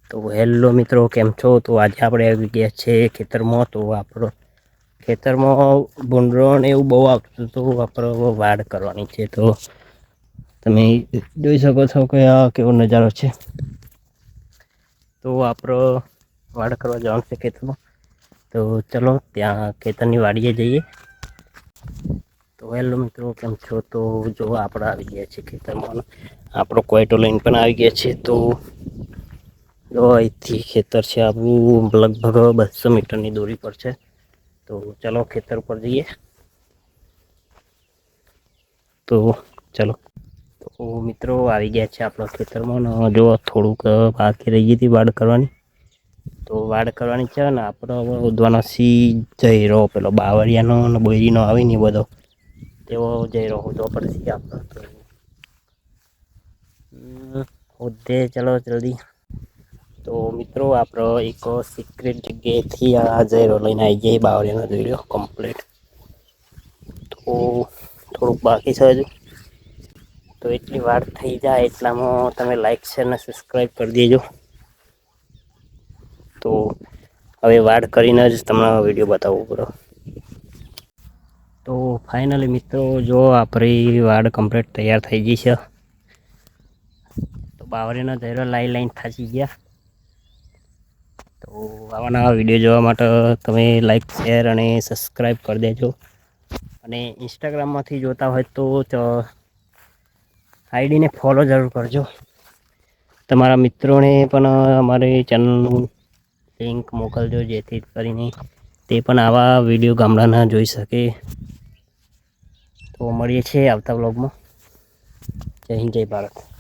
તો હેલો મિત્રો, કેમ છો? તો આજે આપણે આવી ગયા છે ખેતરમાં. તો આપણો ખેતરમાં ભૂંડરો ને એવું બહુ આવતું તો આપણે વાડ કરવાની છે. તો તમે જોઈ શકો છો કે આ કેવો નજારો છે. તો આપણો વાડ કરવા જવાનું છે ખેતરમાં. તો ચલો ત્યાં ખેતરની વાડીએ જઈએ. તો હેલો મિત્રો, કેમ છો? તો જો આપણે આવી ગયા છીએ ખેતરમાં. આપણો કોયટો લઈને પણ આવી ગયા છે. તો તો અહીંથી ખેતર છે આપણું લગભગ 200 મીટરની દૂરી પર છે. તો ચલો ખેતર પર જઈએ. તો ચલો. તો મિત્રો આવી ગયા છે આપણા ખેતરમાં. જો થોડુંક બાકી રહી ગઈ હતી વાડ કરવાની. તો વાડ કરવાની છે ને આપણે ઉદ્વાનો સી જઈ રહ્યો પેલો બાવળિયાનો બોયરીનો આવે ને બધો તેવો જઈ રહ્યો તો પછી આપણે હોદ્દે ચલો જલ્દી. તો મિત્રો આપણો એક સિક્રેટ જગ્યાએથી આ જયરો લઈને આવી જાય બાવળિયાનો દોર્યો કમ્પ્લીટ. તો થોડુંક બાકી છે હજુ. તો એટલી વાર થઈ જાય એટલામાં તમે લાઈક શેર અને સબસ્ક્રાઈબ કરી દેજો. તો હવે વાડ કરીને જ તમને વિડીયો બતાવવો પડે. તો ફાઈનલી મિત્રો જો આપણી વાડ કમ્પ્લીટ તૈયાર થઈ ગઈ છે. તો બાવળીનો દયરો લાઈન થાચી ગયા. તો આવા નવા વિડીયો જોવા માટે તમે લાઈક શેર અને સબસ્ક્રાઈબ કરી દેજો. અને ઇન્સ્ટાગ્રામમાંથી જોતા હોય તો આઈડીને ફોલો જરૂર કરજો. તમારા મિત્રોને પણ અમારી ચેનલનું લિંક મોકલજો જેથી કરીને તે પણ આવા વિડીયો ગામડાના જોઈ શકે. તો મળીએ છીએ આવતા વ્લોગમાં. જય હિન્દ, જય ભારત.